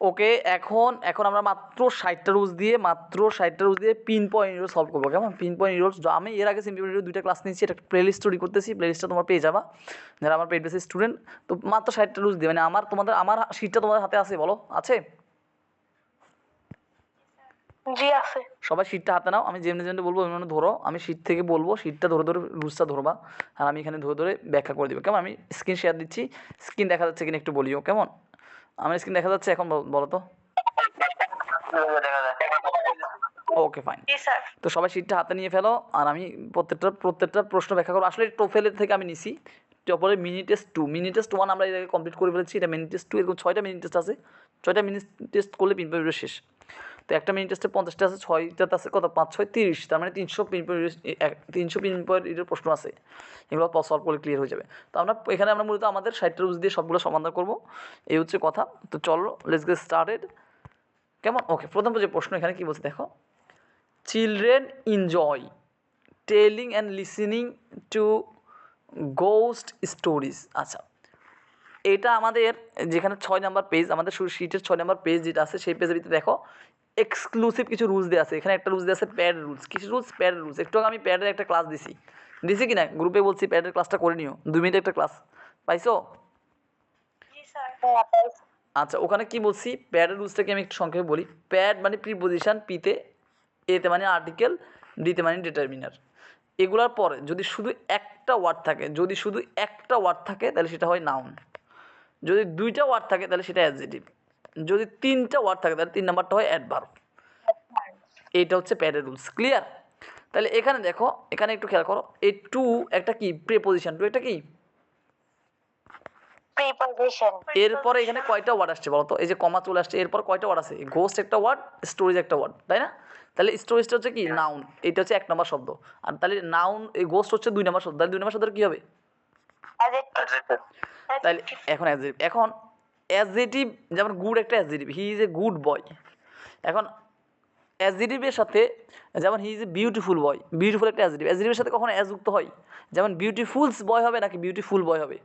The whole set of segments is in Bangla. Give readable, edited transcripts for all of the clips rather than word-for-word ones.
ওকে, এখন এখন আমরা মাত্র 60টা রুলস দিয়ে পিন পয়েন্ট রুল সলভ করবো, কেমন? পিন পয়েন্ট রুলস আমি এর আগে সিম্পল দুইটা ক্লাস নিচ্ছি, এটা প্লেলিস্ট তৈরি করতেছি, প্লেলিস্টটা তোমার পেয়ে যাবা যারা আমার পেড বেসিস স্টুডেন্ট। তো মাত্র 60টা রুলস দিয়ে, মানে আমার শিটটা তোমাদের হাতে আছে, বলো আছে? জি আছে। সবাই শিটটা হাতে নাও, আমি যেমনি যেমনি বলবো এমনি ধরো, আমি শিট থেকে বলবো, শিটটা ধরে ধরে রুলসটা ধরবা, আর আমি এখানে ধরে ধরে ব্যাখ্যা করে দেবো, কেমন? আমি স্ক্রিন শেয়ার দিচ্ছি, স্ক্রিন দেখা যাচ্ছে কিনা একটু বলিও, কেমন? আমার স্ক্রিন দেখা যাচ্ছে এখন, বলো তো। Okay fine. জি স্যার। তো সবাই শিটটা হাতে নিয়ে ফেলো, আর আমি প্রত্যেকটা প্রশ্ন ব্যাখ্যা করবো। আসলে টোফেলের থেকে আমি নিছি, তারপরে মিনি টেস্ট 2, মিনি টেস্ট 1 আমরা এর আগে কমপ্লিট করে ফেলেছি, এটা মিনি টেস্ট 2, এরকম 6টা মিনি টেস্ট আছে, 6টা মিনি টেস্ট করলে পিন পয়েন্ট শেষ। তো একটা মিনি টেস্টে 50টা আছে, 6টাতে আছে কত, 5 6 30, তার মানে 300 পিন পয়েন্ট, 300 পিন পয়েন্টের প্রশ্ন আছে, এগুলো সলভ করলে ক্লিয়ার হয়ে যাবে। তো এখানে আমরা মূলত আমাদের 60টা রুলস দিয়ে সবগুলো সমাধান করবো, এই হচ্ছে কথা। তো চলো লেটস গেট স্টার্টেড, কেমন? ওকে, প্রথম যে প্রশ্ন এখানে কী বলছে দেখো, children enjoy telling and listening to ghost stories. আচ্ছা, এটা আমাদের যেখানে 6 নাম্বার পেজ, আমাদের শিটের 6 নাম্বার পেজ যেটা আছে, সেই পেজের ভিতরে দেখো এক্সক্লুসিভ কিছু রুলস দেওয়া আছে। এখানে একটা রুলস দেওয়া আছে প্যাড রুলস, কিছু রুলস প্যাড রুলস। একটু আগে আমি প্যাডের একটা ক্লাস দিছি কি না গ্রুপে বলছি, প্যাডের ক্লাসটা করে নিও, 2 মিনিট একটা ক্লাস পাইছো? জি স্যার। আচ্ছা, ওখানে কি বলছি, প্যাডের রুলসটাকে আমি একটু সংক্ষেপে বলি। প্যাড মানে প্রিপোজিশন, পিতে, এতে মানে আর্টিকেল, ডিতে মানে ডিটারমিনার। এগুলোর পরে যদি শুধু একটা ওয়ার্ড থাকে, তাহলে সেটা হয় নাউন। যদি 2টা ওয়ার্ড থাকে তাহলে সেটা অ্যাডজেক্টিভ। যদি 3টা ওয়ার্ড থাকে তাহলে 3 নাম্বারটা হয় অ্যাডভার্ব। এইটা হচ্ছে প্যাডের রুলস, ক্লিয়ার? তাহলে এখানে দেখো, এখানে একটু খেয়াল করো, এই টু একটা কি প্রিপোজিশন, টু একটা কি, প্রিপোজিশন। এরপরে এখানে কয়টা ওয়ার্ড আসছে বলো তো? এই যে কমা চলে আসছে, এরপর কয়টা ওয়ার্ড আছে? ঘোস্ট একটা ওয়ার্ড, স্টোরেজ একটা ওয়ার্ড, তাই না? তাহলে স্টোরেজটা হচ্ছে কি নাউন, এটা হচ্ছে 1 নম্বর শব্দ, আর তাহলে নাউন, এই ঘোস্ট হচ্ছে 2 নম্বর শব্দ, তাহলে 2 নম্বর শব্দের কী হবে? তাহলে এখন অ্যাডজেক্টিভ, যেমন গুড একটা adjective, he is a good boy. এখন অ্যাডজেক্টিভের সাথে, যেমন he is a beautiful boy, beautiful একটা অ্যাডজেক্টিভ, অ্যাডজেক্টিভের সাথে কখনো অ্যাজ যুক্ত হয়? যেমন বিউটিফুলস বয় হবে নাকি বিউটিফুল বয় হবে?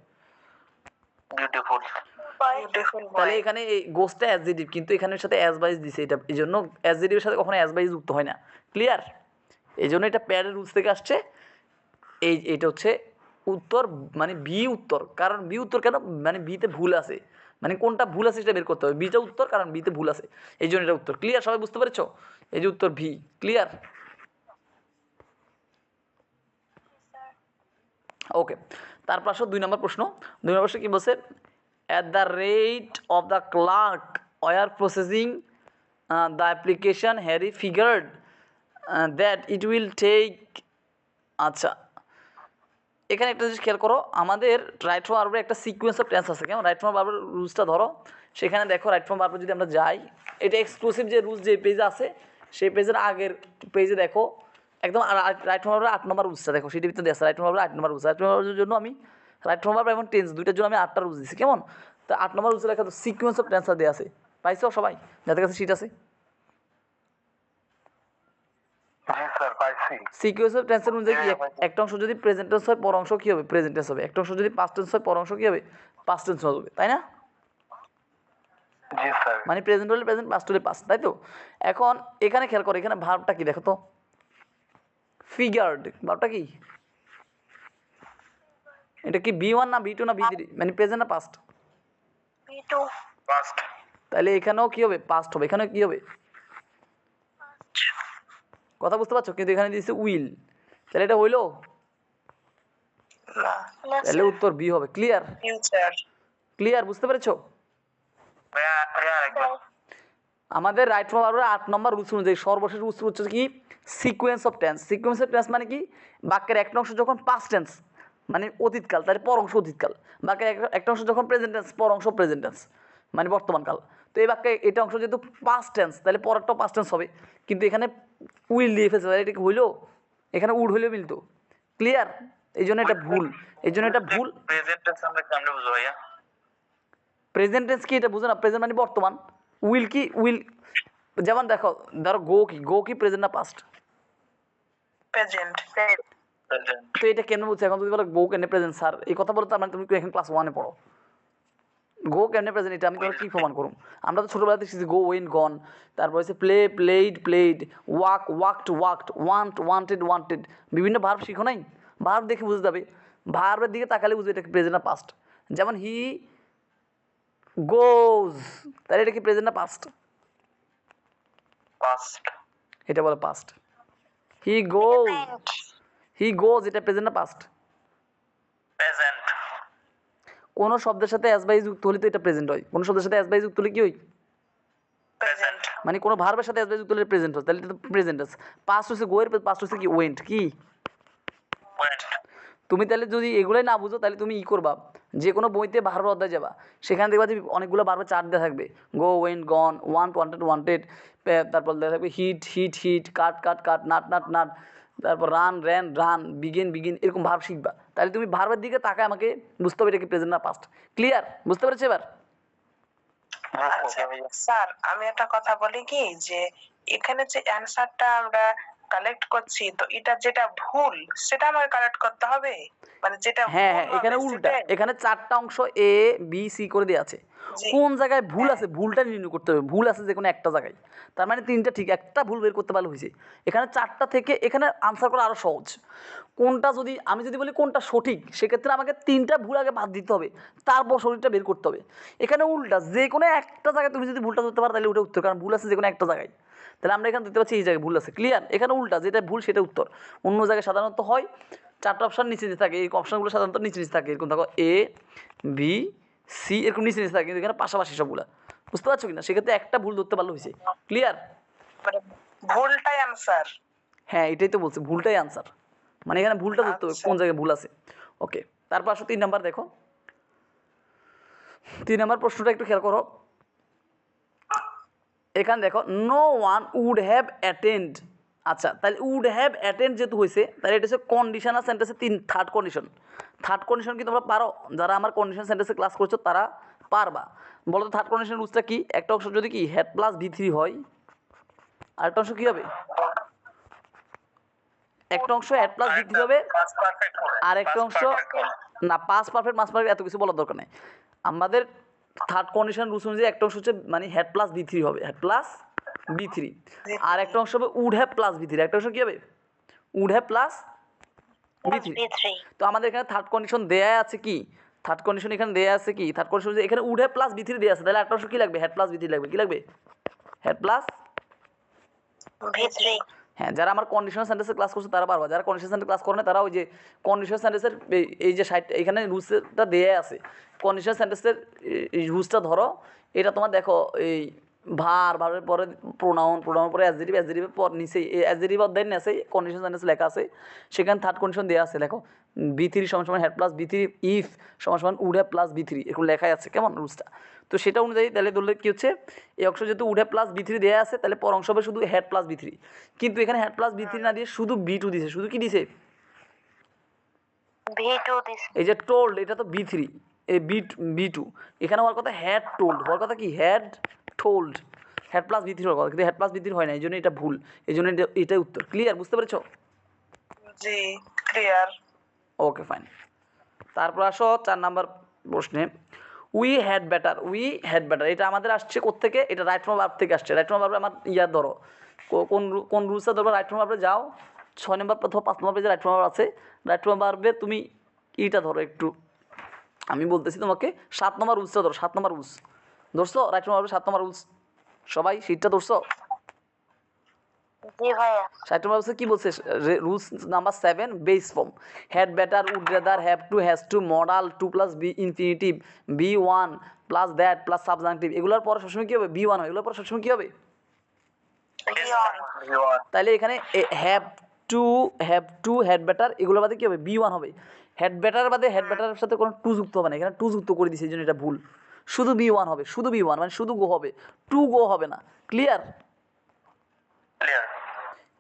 বিউটিফুল। তাহলে এখানে এই গোস্টটা অ্যাডজেক্টিভ, কিন্তু এখানের সাথে অ্যাজ বাইজ দিছে, এটা এই জন্য অ্যাডজেক্টিভের সাথে কখনো অ্যাজ বাইজ যুক্ত হয় না, ক্লিয়ার? এই জন্য এটা প্যারের রুলস থেকে আসছে। এইটা হচ্ছে উত্তর, মানে বি উত্তর। কারণ বি উত্তর কেন? মানে বিতে ভুল আছে, মানে কোনটা ভুল আছে সেটা বের করতে হবে। বিটা উত্তর, কারণ বিতে ভুল আছে, এই জন্য এটা উত্তর, ক্লিয়ার? সবাই বুঝতে পেরেছো? এই যে উত্তর ভি, ক্লিয়ার? ওকে, তারপর আসো 2 নম্বর প্রশ্ন। 2 নম্বর প্রশ্ন কী বলছে? At the rate of the clerk were processing the application Harry figured that it will take. আচ্ছা, এখানে একটা জিনিস খেয়াল করো, আমাদের রাইট ফ্রম ভার্বের একটা সিকোয়েন্স অফ টেন্স আছে, কেমন? রাইট ফ্রম ভার্বের রুলসটা ধরো, সেখানে দেখো রাইট ফ্রম ভার্বে যদি আমরা যাই, এটা এক্সক্লুসিভ যে রুলস যে পেজে আছে, সেই পেজের আগের পেজে দেখো একদম রাইট ফ্রম ভার্বের 8 নম্বর রুলসটা দেখো, সেটির ভিতরে আছে রাইট ফ্রম ভার্বের 8 নম্বর রুলস। রাইট ফ্রম ভার্বের জন্য আমি রাইট ফ্রম ভার্ব এবং টেন্স দুইটার জন্য আমি 8টা রুলস দিচ্ছি, কেমন? তো 8 নম্বর রুলসে লেখা তো সিকোয়েন্স অফ টেন্সটা দেওয়া আছে, পাইছো সবাই যাদের কাছে শিট আছে? সিকোয়েন্স অফ টেন্সের অনুযায়ী কি, একটা অংশ যদি প্রেজেন্ট টেন্স হয় পর অংশ কী হবে? প্রেজেন্ট টেন্স হবে। একটা অংশ যদি পাস্ট টেন্স হয় পর অংশ কী হবে? পাস্ট টেন্স হবে, তাই না? মানে প্রেজেন্ট হলে প্রেজেন্ট, পাস্ট হলে পাস্ট, তাই তো? এখন এখানে খেয়াল করো, এখানে ভার্বটা কি দেখো তো, ফিগার্ড, ভার্বটা কি? এটা কি B1 না B2 না B3, মানে প্রেজেন্ট না পাস্ট? B2 past. তাহলে এখানেও কি হবে? পাস্ট হবে। এখানেও কি হবে? কথা বুঝতে পারছো? কিন্তু এখানে দিয়েছে উইল, তাহলে এটা হইলো না, তাহলে উত্তর বি হবে, ক্লিয়ার? ফিউচার। ক্লিয়ার, বুঝতে পেরেছো? আমাদের রাইট ফ্রম ভার্বের 8 নম্বর রুলস অনুযায়ী সর্বশেষ রুলস হচ্ছে কি, sequence of tense. Sequence of tense মানে কি, বাক্যের একটা অংশ যখন পাস্ট টেন্স মানে অতীতকাল, তাহলে পর অংশ অতীতকাল। বাক্যের একটা অংশ যখন প্রেজেন্ট টেন্স, পর অংশ প্রেজেন্ট টেন্স মানে বর্তমানকাল। তো এই বাক্যে এটা অংশ যেহেতু পাস্ট টেন্স, তাহলে পরেরটাও পাস্ট টেন্স হবে, কিন্তু এখানে উইল দিয়ে ফেলছে, তাহলে এটা কি হইলো? এখানে উড হইলেও মিলতো, ক্লিয়ার? এই জন্য এটা ভুল, এই জন্য এটা ভুল। প্রেজেন্ট টেন্স আমরা কেমনে বুঝবো ভাইয়া? প্রেজেন্ট টেন্স কি এটা বুঝো না? প্রেজেন্ট মানে বর্তমান। উইল কি? উইল যেমন দেখো, ধরো গো কি প্রেজেন্ট না পাস্ট? প্রেজেন্ট। তো এটা কেন বলছে? এখন যদি বলো গো কেন প্রেজেন্ট স্যার, এই কথা বলতে মানে তুমি এখন ক্লাস 1-এ পড়ো, গো কেমনে প্রেজেন্ট এটা আমি তোমাকে কী প্রমাণ করুম? আমরা তো ছোটোবেলাতে শিখছি গো ওয়েন গন, তারপর হচ্ছে play played played, walk walked walked, want wanted wanted, বিভিন্ন ভার্ব শিখো নাই? ভার্ব দেখে বুঝতে যাবে, ভার্বের দিকে তাকালে বুঝবে এটা কি প্রেজেন্ট না পাস্ট। যেমন হি গোজ, তাহলে এটা কি প্রেজেন্ট না পাস্ট? পাস্ট এটা বলে পাস্ট। হি গোজ, হি গোজ এটা প্রেজেন্ট না পাস্ট? প্রেজেন্ট কোনো শব্দের সাথে এস বাই যুক্ত হলে তো এটা প্রেজেন্ট হয়, কোনো শব্দের সাথে এস বাই যুক্ত হলে কি হয়? প্রেজেন্ট মানে কোনো ভার্বের সাথে এস বাই যুক্ত হলে প্রেজেন্ট হয়, তাহলে এটা তো প্রেজেন্ট আছে। পাস্ট হচ্ছে গোয়ের, পাস্ট হচ্ছে কি ওয়েন্ট। কি ওয়েন্ট তুমি তাহলে যদি এগুলোই না বুঝো তাহলে তুমি ই করবা, যে কোনো বইতে ভার্বের অধ্যায় যাবা, সেখানে দেখবা যে অনেকগুলো ভার্বের চার্ট দেওয়া থাকবে, গো ওয়েন্ট গন, ওয়ান্ট ওয়ান্টেড ওয়ান্টেড, তারপর দেওয়া থাকবে হিট হিট হিট, কাট কাট কাট, নাট নাট নাট, তারপর run ran run, begin begin, এরকম ভার্ব শিখবা। তাহলে তুমি ভার্বের দিকে তাকায় আমাকে বুঝতে হবে এটা কি প্রেজেন্ট না পাস্ট। ক্লিয়ার? বুঝতে পেরেছো এবার? আচ্ছা স্যার, আমি একটা কথা বলি কি, যে এখানে যে অ্যানসারটা আমরা কালেক্ট করছি, তো এটা যেটা ভুল সেটা আমাকে কালেক্ট করতে হবে, মানে যেটা হ্যাঁ ভুল হ্যাঁ, এখানে হবে উল্টা, সেটাই? এখানে চারটা অংশ এ বি সি করে দেওয়া আছে, জি। কোন জায়গায় ভুল আছে ভুলটা নির্ণয় করতে হবে। ভুল আছে যে কোনো একটা জায়গায়, তার মানে তিনটা ঠিক, একটা ভুল বের করতে পারলে হয়েছে। এখানে চারটা থেকে এখানে আনসার করা আরও সহজ। কোনটা যদি আমি যদি বলি কোনটা সঠিক, সেক্ষেত্রে আমাকে তিনটা ভুল আগে বাদ দিতে হবে, তারপর সঠিকটা বের করতে হবে। এখানে উল্টা, যে কোনো একটা জায়গায় তুমি যদি ভুলটা ধরতে পারো তাহলে ওটা উত্তর, কারণ ভুল আছে যে কোনো একটা জায়গায়। তাহলে আমরা এখানে দেখতে পাচ্ছি এই জায়গায় ভুল আছে। ক্লিয়ার? এখানে উল্টা, যেটা ভুল সেটা উত্তর। অন্য জায়গায় সাধারণত হয় চারটা অপশান নিচে নিচে থাকে, এই অপশানগুলো সাধারণত নিচে নিচে থাকে, এরকম থাকো এ বি সি, এরকম নিচে নিচে থাকে, কিন্তু এখানে পাশাপাশি সবগুলা। বুঝতে পারছো কিনা? সেক্ষেত্রে একটা ভুল ধরতে পারলে হয়েছে। ক্লিয়ার? মানে ভুলটাই আনসার? হ্যাঁ, এটাই তো বলছি, ভুলটাই আনসার। মানে এখানে ভুলটা ধরতে হবে, আচ্ছা। কোন জায়গায় ভুল আছে। ওকে, তারপর আসো 3 নাম্বার। দেখো 3 নাম্বার প্রশ্নটা একটু খেয়াল করো। এখানে দেখো no one would have attend. আচ্ছা, তাহলে উড হ্যাভ অ্যাটেন্ড যেহেতু হয়েছে, তাহলে এটা হচ্ছে কন্ডিশনাল সেন্টেন্সের থার্ড কন্ডিশন। থার্ড কন্ডিশন কি তোমরা পারো? যারা আমার কন্ডিশনাল সেন্টেন্সে ক্লাস করছো তারা পারবা। বলো তো থার্ড কন্ডিশন রুলসটা কি? একটা অংশ যদি কি হ্যাড প্লাস ভি3 হয়, আরেকটা অংশ কী হবে? একটা অংশ হ্যাড প্লাস ভি3 হবে, পাস্ট পারফেক্ট হবে, আর একটা অংশ না, পাস পারফেক্ট মাস পারফেক্ট এত কিছু বলার দরকার নেই। আমাদের থার্ড কন্ডিশন রুলস অনুযায়ী একটা অংশ হচ্ছে মানে হেড প্লাস বি3 হবে, হেড প্লাস বি3, আর একটা অংশ হবে উড হ্যাভ প্লাস বি3, একটা অংশ কী হবে? উড হ্যাভ প্লাস বি3। তো আমাদের এখানে থার্ড কন্ডিশন দেয়া আছে কি? থার্ড কন্ডিশন এখানে দেয়া আছে কি? থার্ড কন্ডিশন এখানে উড হ্যাভ প্লাস বি3 দেয়া আছে, তাহলে একটা অংশ কী লাগবে? হেড প্লাস বি3 লাগবে। কী লাগবে? Had plus. ভি3। হ্যাঁ, যারা আমার কন্ডিশনাল সেন্টেন্সের ক্লাস করছে তারা পারবা, যারা কন্ডিশনাল সেন্টেন্স ক্লাস করে না তারা ওই যে কন্ডিশনাল সেন্টেন্সের এই যে সাইড এখানে রুলসটা দেয়া আছে, কন্ডিশনাল সেন্টেন্সের রুলসটা ধরো। এটা তোমার দেখো এই ভার্বের পরে প্রোনাউন, প্রোনাউন পরে অ্যাডজেক্টিভের পর নিচে অ্যাডজেক্টিভ অধ্যায় আছে কন্ডিশনাল সেন্টেন্স লেখা আছে, সেখানে থার্ড কন্ডিশন দেওয়া আছে। দেখো বি3 সমান হেড প্লাস বি3, ইফ সমান উড হ্যাভ প্লাস বি3, এরকম লেখাই আছে কেমন রুলসটা। তো সেটা অনুযায়ী তাহলে ধরলে কী হচ্ছে, এই অংশ যেহেতু উড হ্যাভ প্লাস বি3 দেওয়া আছে, তাহলে পর অংশ হবে শুধু হেড প্লাস বি3, কিন্তু এখানে হেড প্লাস বি3 না দিয়ে শুধু বি2 দিছে। শুধু কি দিছে? ভি2 দিস। এই যে টোল্ড, এটা তো বি3, এই বি2, এখানে হওয়ার কথা হেড টোল্ড, হওয়ার কথা কি হেড টোল্ড, হেড প্লাস বি3 হওয়ার কথা, কিন্তু হেড প্লাস বি3 হয় না, এই জন্য এটা ভুল, এই জন্য এটাই উত্তর। ক্লিয়ার? বুঝতে পেরেছো? জি, ক্লিয়ার। Okay fine. তারপর আসো 4 নাম্বার প্রশ্নে, উই হ্যাড বেটার, এটা আমাদের আসছে কোত্থেকে? এটা রাইট ফ্রম ভার্ব থেকে আসছে। রাইট ফ্রম ভার্বে আমার ইয়া ধরো, কোন রুলসটা ধরবো? রাইট ফ্রম ভার্বে যাও, 6 নম্বর অথবা 5 নম্বর পেজে রাইট ফ্রম ভার্ব আছে। রাইট ফ্রম ভার্বে তুমি ইটা ধরো একটু, আমি বলতেছি তোমাকে 7 নম্বর রুলসটা ধরো। 7 নম্বর রুলস ধরছো? রাইট ফ্রম ভার্বে 7 নম্বর রুলস সবাই শীটটা ধরছো? জি ভাইয়া। 7 নম্বর রুলসে কী বলছে? Rules number 7, base form, had better, would rather, have to, has to, modal, 2 plus B infinitive, B one plus that plus subjunctive, এগুলোর পর সবসময় কী হবে? বি1 হয়। এগুলোর পর সবসময় কী হবে? তাহলে এখানে হ্যাভ টু হ্যাড বেটার, এগুলো বাদে কী হবে? বি1 হবে। হ্যাড বেটার বাদে হেড বেটারের সাথে কোনো টু যুক্ত হবে না, এখানে টু যুক্ত করে দিয়েছে, এই জন্য এটা ভুল। শুধু বি1 হবে, শুধু বি1, মানে শুধু গো হবে, টু গো হবে না। ক্লিয়ার? ক্লিয়ার।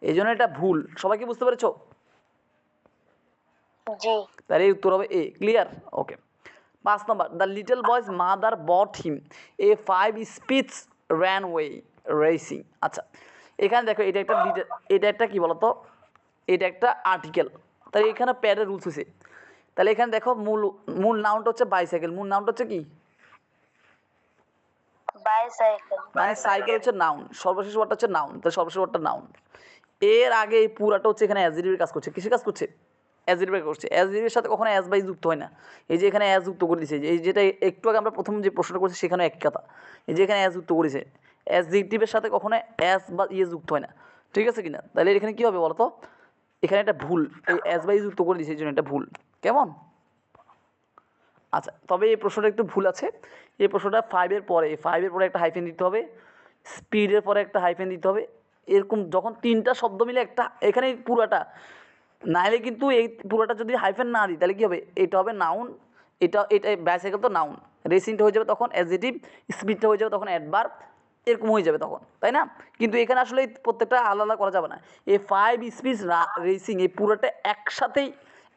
এই জন্য এটা ভুল। সবাই কি বুঝতে পেরেছো? জি। তাহলে এই উত্তর হবে এ। ক্লিয়ার? ওকে। 5 নম্বর, the little boys mother bought him a 5 speeds runway racing. আচ্ছা, এখানে দেখো এটা একটা কী বলতো, এটা একটা আর্টিকেল, তাহলে এখানে প্যাডের রুলস হয়েছে। তাহলে এখানে দেখো মূল নাউনটা হচ্ছে বাইসাইকেল, মূল নাউনটা হচ্ছে কি? বাইসাইকেল মানে সাইকেল হচ্ছে নাউন, সর্বশেষ ওয়ার্ডটা হচ্ছে নাউন, তাহলে সর্বশেষ ওয়ার্ডটা নাউন। এর আগে এই পুরাটা হচ্ছে এখানে অ্যাজেটিভের কাজ করছে, কিসের কাজ করছে? অ্যাজেটিভের কাজ করছে। অ্যাজেটিভের সাথে কখনো অ্যাজ বাই যুক্ত হয় না। এই যে এখানে অ্যাজ যুক্ত করে দিয়েছে, এই যেটা একটু আগে আমরা প্রথম যে প্রশ্নটা করছি সেখানে এক কথা, এই যে এখানে অ্যাজ যুক্ত করেছে, অ্যাজেটিভের সাথে কখনো অ্যাজ বা ইয়ে যুক্ত হয় না, ঠিক আছে কিনা? তাহলে এখানে কী হবে বলো তো? এখানে একটা ভুল, এই অ্যাজ বাই যুক্ত করে দিয়েছে এই জন্য এটা ভুল, কেমন? আচ্ছা, তবে এই প্রশ্নটা একটু ভুল আছে। এই প্রশ্নটা ফাইভের পরে একটা হাইফেন দিতে হবে, স্পিডের পরে একটা হাইফেন দিতে হবে, এরকম যখন তিনটা শব্দ মিলে একটা, এখানে পুরাটা নাইলে কিন্তু এই পুরোটা যদি হাইফেন না দিই তাহলে কী হবে? এটা হবে নাউন, এটা বাইসাইকেল তো নাউন, রেসিংটা হয়ে যাবে তখন অ্যাডজেটিভ, স্পিডটা হয়ে যাবে তখন অ্যাডভার্ব, এরকম হয়ে যাবে তখন, তাই না? কিন্তু এখানে আসলে এই প্রত্যেকটা আলাদা করা যাবে না। এই ফাইভ স্পিড রেসিং এই পুরোটা একসাথেই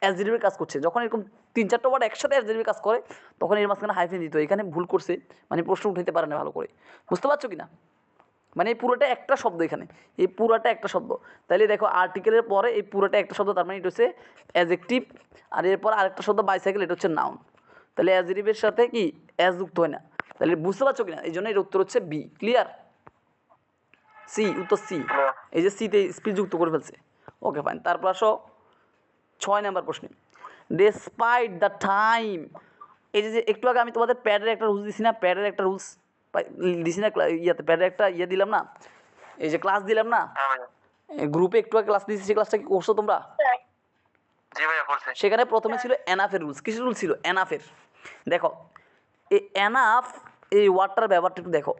অ্যাডজেটিভের কাজ করছে। যখন এরকম তিন চারটা ওয়ার্ড একসাথে অ্যাডজেটিভের কাজ করে তখন এর মাঝখানে হাইফেন দিত, এখানে ভুল করছে, মানে প্রশ্ন উঠাইতে পারে না ভালো করে, বুঝতে পারছো কি না? মানে এই পুরোটা একটা শব্দ, এখানে এই পুরোটা একটা শব্দ। তাহলে দেখো আর্টিকেলের পরে এই পুরোটা একটা শব্দ, তার মানে এটা হচ্ছে অ্যাডজেক্টিভ, আর এরপর আরেকটা শব্দ বাইসাইকেল, এটা হচ্ছে নাউন। তাহলে অ্যাডজেক্টিভের সাথে কি অ্যাজ যুক্ত হয় না, তাহলে বুঝতে পারছো কিনা? এই জন্য এর উত্তর হচ্ছে বি। ক্লিয়ার? সি, উত্তর সি। এই যে সিতে স্পিড যুক্ত করে ফেলছে। ওকে ফাইন। তারপর আসো 6 নাম্বার প্রশ্নে, ডেসপাইট দ্য টাইম। এই যে একটু আগে আমি তোমাদের প্যাডের একটা রুলস দিছি না, প্যাডের একটা রুলস দিছি না ইয়াতে, প্যাডের একটা ইয়ে দিলাম না, এই যে ক্লাস দিলাম না হ্যাঁ ভাইয়া। গ্রুপে, একটু আগে ক্লাস দিয়েছি, সেই ক্লাসটা কি করছো তোমরা? জি ভাইয়া করছে। সেখানে প্রথমে ছিল এনাফের রুলস। কিসের রুলস ছিল? এনাফের। দেখো এই এনাফ, এই ওয়ার্ডটার ব্যাপারটা একটু দেখো,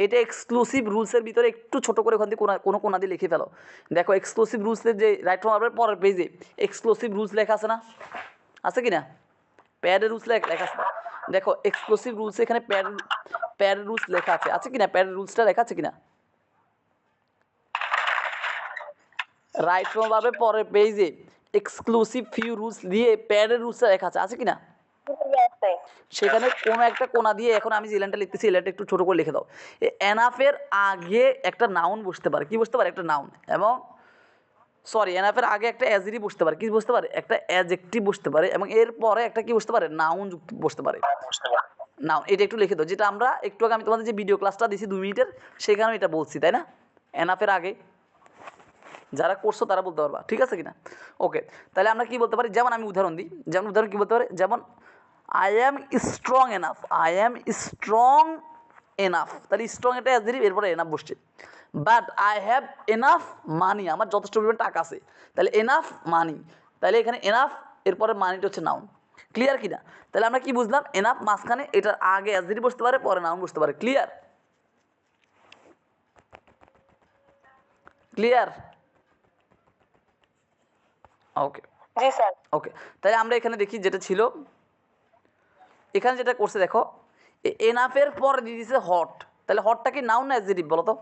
এটা এক্সক্লুসিভ রুলসের ভিতরে একটু ছোটো করে ওখান থেকে কোনো কোনা দিয়ে লিখে ফেলো। দেখো এক্সক্লুসিভ রুলসের যে রাইট ফ্রম আরবের পরের পেজে এক্সক্লুসিভ রুলস লেখা আছে না? আছে কি না? প্যাডের রুলস লেখা আছে। দেখো এক্সক্লুসিভ রুলস এখানে প্যাডের রুলস লেখা আছে কি না? প্যাডের রুলসটা লেখা আছে কি না? রাইট ফ্রম ভার্বের পরের পেজে এক্সক্লুসিভ ফিউ রুলস দিয়ে প্যাডের রুলসটা লেখা আছে কি না? সেখানে কোনো একটা কোনা দিয়ে, এখন আমি যে লাইনটা লিখতেছি এই লাইনটা একটু ছোটো করে লিখে দাও। এনাফের আগে একটা নাউন বসতে পারে, কি বসতে পারে? একটা নাউন। এবং সরি, এনাফের আগে একটা অ্যাজেটিভ বসতে পারে, কি বসতে পারে? একটা অ্যাডজেক্টিভ বসতে পারে, এবং এরপরে একটা কি বসতে পারে? নাউন যুক্ত বসতে পারে, নাউন। এটা একটু লিখে দাও, যেটা আমরা একটু আগে আমি তোমাদের যে ভিডিও ক্লাসটা দিয়েছি 2 মিনিটের, সেখানে এটা বলছি, তাই না? এনাফের আগে যারা করছো তারা বলতে পারবা, ঠিক আছে কিনা? ওকে, তাহলে আমরা কি বলতে পারি? যেমন আমি উদাহরণ দিই, যেমন উদাহরণ কী বলতে পারি? যেমন I am strong enough, I am strong enough, তাহলে স্ট্রং এটা অ্যাডজেক্টিভ, এরপরে এনাফ বসছে। But I have enough money, আমার যথেষ্ট পরিমাণ টাকা আছে, তাহলে এনাফ মানি, তাহলে এখানে এনাফ এরপরে মানিটা হচ্ছে নাউন। ক্লিয়ার কিনা? তাহলে আমরা কি বুঝলাম? এনাফ মাঝখানে, এটার আগে অ্যাডজেক্টিভ বসতে পারে, পরে নাউন বসতে পারে। ক্লিয়ার? ক্লিয়ার? ওকে, জি স্যার। ওকে, তাহলে আমরা এখানে দেখি যেটা ছিল, এখানে যেটা করছে দেখো, এনাফের পর দিয়ে দিয়েছে হট, তাহলে হটটা কি নাউন না অ্যাডজেক্টিভ বলো তো?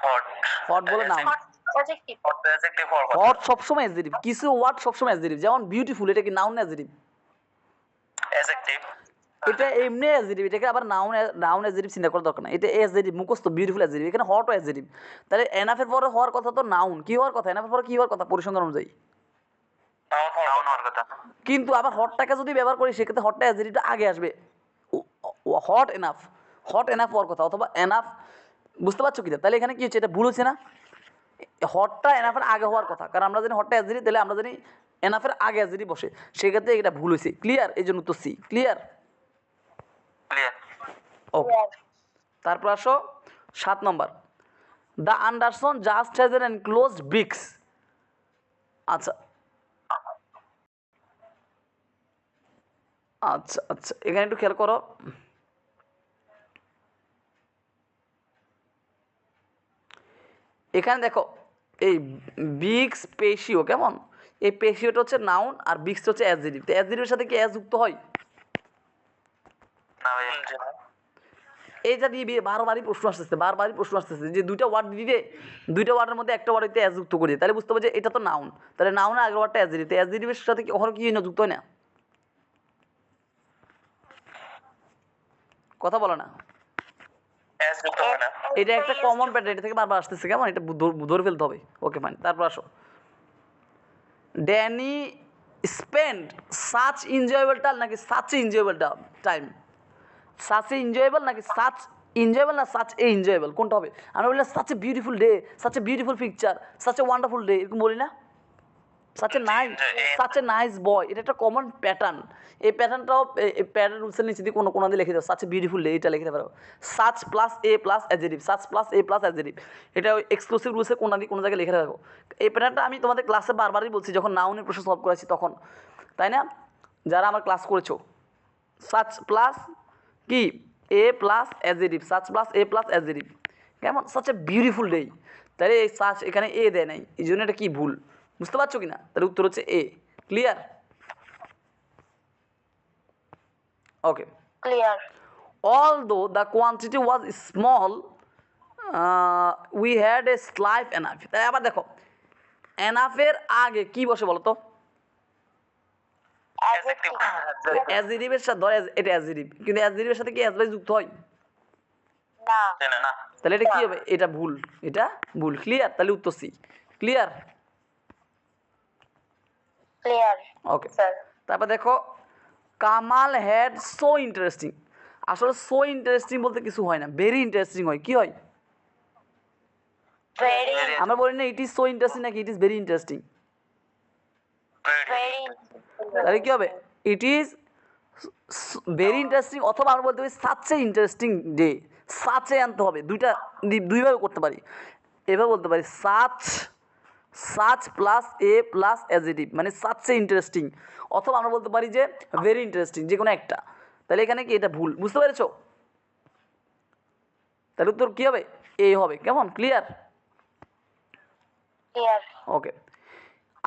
হট। হট বলে নাউন। অ্যাডজেক্টিভ। হট অ্যাডজেক্টিভ হওয়ার কথা। হট সবসময় অ্যাডজেক্টিভ, কিছু ওয়ার্ড সবসময় অ্যাডজেক্টিভ, যেমন বিউটিফুল, এটা কি নাউন না অ্যাডজেক্টিভ? অ্যাডজেক্টিভ। এটা এমনি অ্যাডজেক্টিভ, এটাকে আবার নাউন অ্যাডজেক্টিভ চিন্তা করার দরকার না, এটা অ্যাডজেক্টিভ মুখস্থ, বিউটিফুল অ্যাডজেক্টিভ, এখানে হট অ্যাডজেক্টিভ। তাহলে এনাফের পরে হওয়ার কথা তো নাউন, কি হওয়ার কথা? এনাফের পরে কি হওয়ার কথা পরিসংখ্যান অনুযায়ী? নাউন হওয়ার কথা। কিন্তু আবার হটটাকে যদি ব্যবহার করি সেক্ষেত্রে হটটা অ্যাডজেক্টিভটা আগে আসবে, হট এনাফ, হট এনাফ হওয়ার কথা, অথবা এনাফ, বুঝতে পারছো কি? তাহলে এখানে কি হচ্ছে? এটা ভুল হচ্ছে না? হটটা এনাফের আগে হওয়ার কথা, কারণ আমরা জানি হটটা অ্যাডজেক্টিভ, তাহলে আমরা জানি এনাফের আগে অ্যাডজেক্টিভ বসে, সেক্ষেত্রে এটা ভুল হয়েছে। ক্লিয়ার? এই জন্য উত্তর সি। ক্লিয়ার? ক্লিয়ার। ওকে, তারপর আসো 7 নম্বর, the Anderson just has an enclosed bricks. আচ্ছা আচ্ছা আচ্ছা, এখানে একটু খেয়াল করো, এখানে দেখো এই বিক্স পেশিও, কেমন? এই পেশিওটা হচ্ছে নাউন আর বিক্স হচ্ছে অ্যাডজেক্টিভ, তো অ্যাডজেক্টিভের সাথে কি অ্যাজ যুক্ত হয়? না ভাইয়া। এইটা দিয়ে বারবারই প্রশ্ন আসতেছে যে দুইটা ওয়ার্ড দিবে, দুইটা ওয়ার্ডের মধ্যে একটা ওয়ার্ড হইতে অ্যাজ যুক্ত করে, তাহলে বুঝতে হবে যে এটা তো নাউন, তাহলে নাউনের আগের ওয়ার্ডটা অ্যাডজেক্টিভ, অ্যাডজেক্টিভের সাথে কি কখনো কি হয় না? যুক্ত হয় না? কথা বলো না। অ্যাজ যুক্ত হয় না। এটা একটা কমন প্যাটার্ন, এটা থেকে বারবার আসতেছে, কেমন? এটা ধরে ফেলতে হবে। ওকে ফাইন, তারপর আসো, Danny spend such enjoyable time নাকি such enjoyable time, such enjoyable নাকি সাচ এনজয়েবল না সাচ এ এনজয়েবল, কোনটা হবে? আমরা বলি such a beautiful day, such a beautiful picture, such a wonderful day, এরকম বলি না? সাচ এ নাইস বয়, এটা একটা কমন প্যাটার্ন। এই প্যাটার্নটাও এই প্যাটার্ন রুলসের নিচে দিয়ে কোনো দিয়ে লিখে দেবো, সাচ এ বিউটিফুল ডে, এটা লিখে দিতে পারো। Such plus a plus adjective, such plus a plus adjective, এটা এক্সক্লুসিভ রুলসে কোনো জায়গায় লিখে রাখো। এই প্যাটার্নটা আমি তোমাদের ক্লাসে বারবারই বলছি যখন নাউনের প্রশ্ন সলভ করেছি তখন, তাই না? যারা আমার ক্লাস করেছো, সাচ প্লাস কি এ plus adjective, such plus a plus adjective, কেমন? সাচ এ বিউটিফুল ডে, তাহলে এই সাচ এখানে এ দেয় নাই, এই জন্য এটা কি ভুল, বুঝতে পারছো কি না? তাহলে উত্তর হচ্ছে A. Clear? Okay. Clear. Although the quantity was small, we had a slight enough. তাই আবার দেখো, এনাফের আগে কি বসে বলো তো? Adjective. অ্যাডজেক্টিভের সাথে ধর এটা অ্যাডজেক্টিভ, কিন্তু অ্যাডজেক্টিভের সাথে কি অ্যাডভাইস যুক্ত হয়? না। না। তাহলে এটা কি হবে? এটা ভুল, এটা ভুল। ক্লিয়ার? তাহলে উত্তর সি। ক্লিয়ার? Clear. ওকে। Sir. তারপর দেখো, কামাল হ্যাড সো ইন্টারেস্টিং। আসলে সো ইন্টারেস্টিং বলতে কিছু হয় না, ভেরি ইন্টারেস্টিং হয়। কি হয়? Very. আমরা বলি না ইট ইজ সো ইন্টারেস্টিং নাকি it is very interesting? Very. তাহলে কি হবে? ইট ইজ ভেরি ইন্টারেস্টিং, অথবা আমরা বলতে পারি সাচ এ ইন্টারেস্টিং ডে। সাচে আনতে হবে, দুইভাবে করতে পারি। এভাবে বলতে পারি such plus a plus adjective, মানে সাচ এ ইন্টারেস্টিং, অথবা আমরা বলতে পারি যে ভেরি ইন্টারেস্টিং, যে কোনো একটা। তাহলে এখানে কি এটা ভুল, বুঝতে পেরেছো? তাহলে উত্তর কী হবে? এ হবে। কেমন? ক্লিয়ার? Clear. ওকে।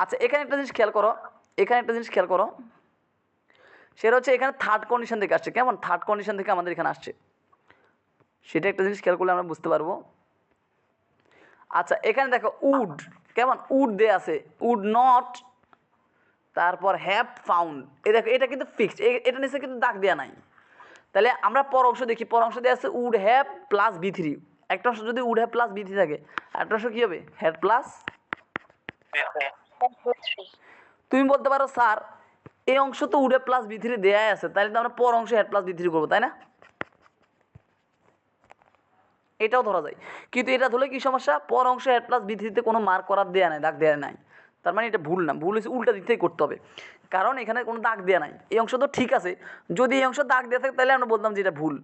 আচ্ছা, এখানে একটা জিনিস খেয়াল করো, সেটা হচ্ছে এখানে থার্ড কন্ডিশন থেকে আসছে। কেমন? থার্ড কন্ডিশন থেকে আমাদের এখানে আসছে, সেটা একটা জিনিস খেয়াল করলে আমরা বুঝতে পারবো। আচ্ছা, এখানে দেখো উড, কেমন? উড দেয়া আছে, উড নট, তারপর হ্যাভ ফাউন্ড। দেখো এটা কিন্তু ফিক্সড, এটা নিচে কিন্তু দাগ দেওয়া নাই। তাহলে আমরা পর অংশ দেখি, পর অংশ দেওয়া আছে would have plus B three. একটা অংশ যদি would have plus B three থাকে, একটা অংশ কী হবে? Had plus. তুমি বলতে পারো স্যার এই অংশ তো would have plus B three দেয়াই আছে, তাহলে তো আমরা পর অংশে হ্যাড প্লাস বি থ্রি করবো, তাই না? এটাও ধরা যায়, কিন্তু এটা ধরলে কি সমস্যা? পর অংশে হ্যাড প্লাস বি থ্রিতে কোনো মার্ক করার দেয়া নাই, দাগ দেয়া নাই। তার মানে এটা ভুল না, ভুল হচ্ছে উল্টা দিক থেকে করতে হবে, কারণ এখানে কোনো দাগ দেয়া নাই। এই অংশ তো ঠিক আছে, যদি এই অংশ দাগ দেওয়া থাকে তাহলে আমরা বলতাম যে এটা ভুল।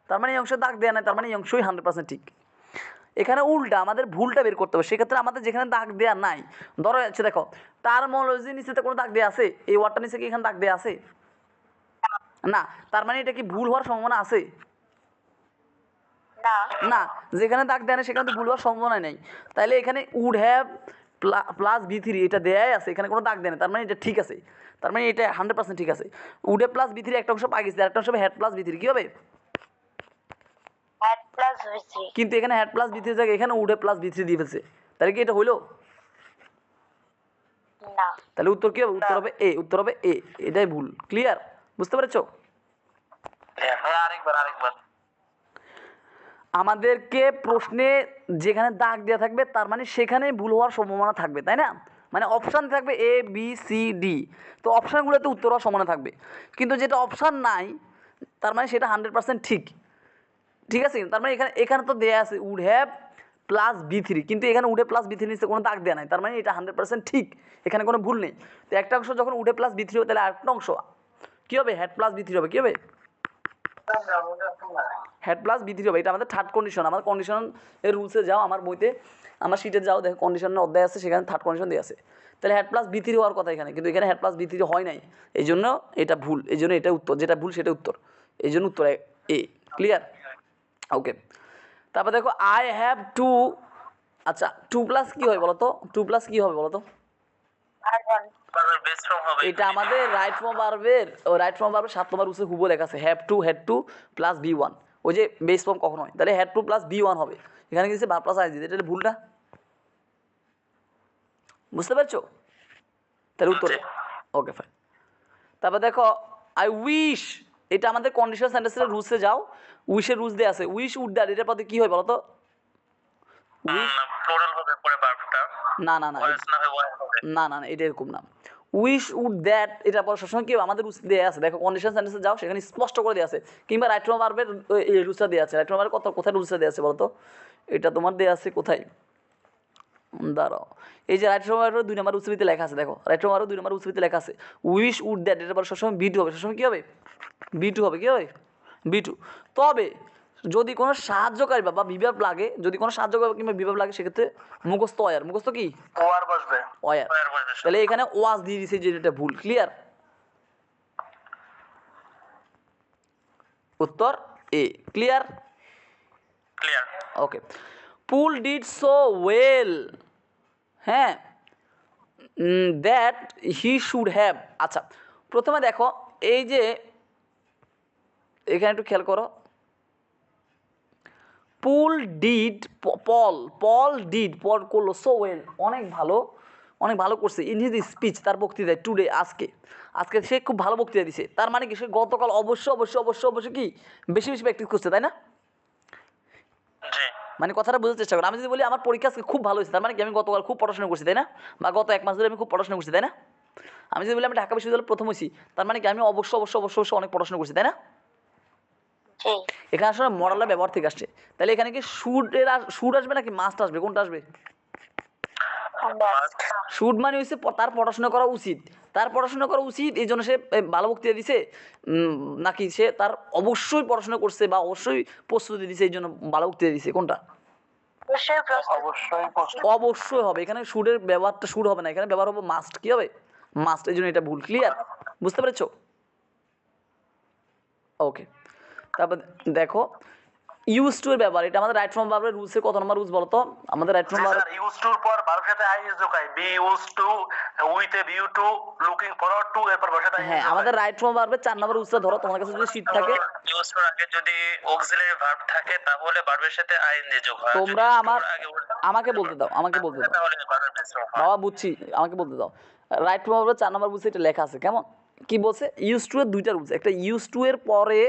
তার মানে এই অংশ দাগ দেয়া নাই, তার মানে এই অংশই 100% ঠিক। এখানে উল্টা আমাদের ভুলটা বের করতে হবে। সেক্ষেত্রে আমাদের যেখানে দাগ দেয়া নাই, ধরো হচ্ছে দেখো টার্মোলজি নিচেতে কোনো দাগ দেয়া আছে? এই ওয়ার্ডটা নিচে কি এখানে দাগ দেয়া আছে? না। তার মানে এটা কি ভুল হওয়ার সম্ভাবনা আছে? না। যেখানে দাগ দেয় না সেখানে তো ভুল হওয়ার সম্ভাবনা নেই। তাহলে এখানে would have plus B three এটা দেয়াই আছে, এখানে কোনো দাগ দেয় না, তার মানে এটা ঠিক আছে। তার মানে এটা 100% ঠিক আছে। Would have plus B three একটা অংশ পাই গেছে, একটা অংশ হবে হ্যাড প্লাস বি থ্রি। কী হবে? Had plus V3. কিন্তু এখানে হ্যাড প্লাস বি থ্রি জায়গায় এখানে would have plus B three দিয়ে ফেলছে, তাহলে কি এটা হইলো? না। তাহলে উত্তর কী হবে? উত্তর হবে এ, উত্তর হবে এ। এটাই ভুল। ক্লিয়ার? বুঝতে পেরেছো? আরেকবার। আমাদেরকে প্রশ্নে যেখানে দাগ দেওয়া থাকবে তার মানে সেখানে ভুল হওয়ার সম্ভাবনা থাকবে, তাই না? মানে অপশান থাকবে এ বি সি ডি, তো অপশানগুলোতে উত্তর হওয়ার সম্ভাবনা থাকবে। কিন্তু যেটা অপশান নাই তার মানে সেটা 100% ঠিক। ঠিক আছে? তার মানে এখানে তো দেয়া আছে would have plus B three, কিন্তু এখানে উডে প্লাস বি থ্রি নিচে কোনো দাগ দেওয়া নাই, তার মানে এটা 100% ঠিক, এখানে কোনো ভুল নেই। তো একটা অংশ যখন উডে প্লাস বি থ্রি হবে তাহলে আরেকটা অংশ কী হবে? হ্যাড প্লাস বি থ্রি হবে। কী হবে? হ্যাড প্লাস বি থ্রি হবে। এটা আমাদের থার্ড কন্ডিশন। আমাদের কন্ডিশন এর রুলসে যাও, আমার বইতে আমার শিটে যাও, দেখো কন্ডিশনের অধ্যায় আছে, সেখানে থার্ড কন্ডিশন দিয়ে আছে। তাহলে হ্যাড প্লাস বি থ্রি হওয়ার কথা এখানে, কিন্তু এখানে হ্যাড প্লাস বি থ্রি হয় নাই, এই জন্য এটা ভুল, এই জন্য এটা উত্তর, যেটা ভুল সেটা উত্তর, এই জন্য উত্তর এ। ক্লিয়ার? ওকে। তারপর দেখো আই হ্যাভ টু। আচ্ছা, টু প্লাস কী হয় বলো তো? টু প্লাস কী হবে বলো তো? R1. বেস্ট ফর্ম হবে। এটা আমাদের রাইট ফর্ম ভার্বের 7 নম্বর রুলসে হুবহু লেখা আছে, have to plus B one. ওই যে বেস ফর্ম কখন হয়, তাহলে had to plus B one হবে। এখানে কিন্তু ভার্ব প্লাস আইজি, এটা ভুলটা, বুঝতে পারছো? তাহলে উত্তর ওকে ফাইন। তারপর দেখো আই উইশ, এটা আমাদের কন্ডিশনাল সেন্টেন্সের রুলসে যাও, উইশের রুলস দেওয়া আছে। উইশ উড দ্যাট, এটার পদে কী হয় বলো তো? উইশ প্লুরাল হবে পরে ভার্বটা। না ভয়েস না হয় ওয়াই হবে। না, এটা এরকম না। উইশ উড দ্যাট এটা পরে সবসময় কি আমাদের রুলস দেওয়া আছে, দেখো কন্ডিশন সেন্টেন্সে যাও সেখানে স্পষ্ট করে দেওয়া আছে, কিংবা রাইট ফ্রম ভার্বের এই রুলসটা দেওয়া আছে। রাইট ফ্রম ভার্বের কোথায় রুলসটা দেওয়া আছে বলো তো, এটা তোমার দেওয়া আছে কোথায়, দাঁড়াও, এই যে রাইট ফ্রম ভার্বের 2 নম্বর রুলসে লেখা আছে, দেখো রাইট ফ্রম ভার্বের 2 নম্বর রুলসে লেখা আছে উইশ উড দ্যাট এটা পরে সবসময় বি টু হবে, সবসময় কী হবে বি2 হবে, কী হবে বি2। তবে যদি কোনো সাহায্যকারী বা বিভাব লাগে, যদি কোনো সাহায্যকারী কিংবা বিভাব লাগে সেক্ষেত্রে মুখস্থ অয়ার, মুখস্থ কি ওয়ার বসবে, অয়ার, ওয়ার বসবে। তাহলে এখানে ওয়াজ দিয়ে দিছে যে এটা ভুল। ক্লিয়ার? উত্তর A. Clear? Clear. Okay. Paul did so well, হ্যাঁ, দ্যাট হি শুড হ্যাভ। আচ্ছা, প্রথমে দেখো এই যে এখানে একটু খেয়াল করো, পুল ডিড পল ডিড পল করলো সো ওয়েল, অনেক ভালো করছে ইন হিজ স্পিচ, তার বক্তৃতায় টুডে আজকে সে খুব ভালো বক্তৃতা দিছে, তার মানে কি সে গতকাল অবশ্যই কি বেশি প্র্যাকটিস করছে, তাই না? জি। মানে কথাটা বোঝার চেষ্টা করো, আমি যদি বলি আমার পরীক্ষা আজকে খুব ভালো হয়েছে, তার মানে কি আমি গতকাল খুব পড়াশোনা করছি, তাই না? বা গত 1 মাস ধরে আমি খুব পড়াশোনা করছি, তাই না? আমি যদি বলি আমি ঢাকা বিশ্ববিদ্যালয়ে প্রথম হয়েছি, তার মানে কি আমি অবশ্যই অনেক পড়াশোনা করছি, তাই না? জি। এখানে আসলে মরালের ব্যবহার থেকে আসছে, তাহলে এখানে কি শুড আসবে নাকি মাস্ট আসবে, কোনটা আসবে? মাস্ট। শুড মানে হচ্ছে তার পড়াশোনা করা উচিত, এই জন্য সে ভালো বক্তৃতা দিছে, নাকি সে তার অবশ্যই পড়াশোনা করছে বা অবশ্যই প্রস্তুতি দিছে এই জন্য ভালো বক্তৃতা দিছে, কোনটা? অবশ্যই হবে, এখানে শুডের ব্যবহারটা শুড হবে না, এখানে ব্যবহার হবে মাস্ট। কি হবে? মাস্ট, এই জন্য এটা ভুল। ক্লিয়ার? বুঝতে পেরেছো? ওকে। তারপর দেখো ইউজ টু এর ব্যাপার, এটা আমাদের রাইট ফ্রম ভার্বের রুলসের কত নম্বর রুলস বলো তো? আমাদের রাইট ফ্রম ভার্ব ইউজ টুর পর ভার্বের সাথে আই ইজ ঢোকায়, be use to, with a view to, looking forward to, এরপর ভার্বের সাথে হ্যাঁ, আমাদের রাইট ফ্রম ভার্বের 4 নম্বর রুলসটা ধরো, তোমার কাছে যদি শীট থাকে, ইউজ টুর আগে যদি অক্সিলারি ভার্ব থাকে তাহলে ভার্বের সাথে আইএনজি যোগ হয়। তোমরা আমাকে বলতে দাও তাহলে ভার্বের বেস ফর্ম হয়। বাবা বুঝছি, আমাকে বলতে দাও। রাইট ফ্রম ভার্বের 4 নম্বর রুলসে এটা লেখা আছে, কেমন কি বলছে? ইউজ টু এর 2টা রুলস, একটা ইউজ টু এর পরে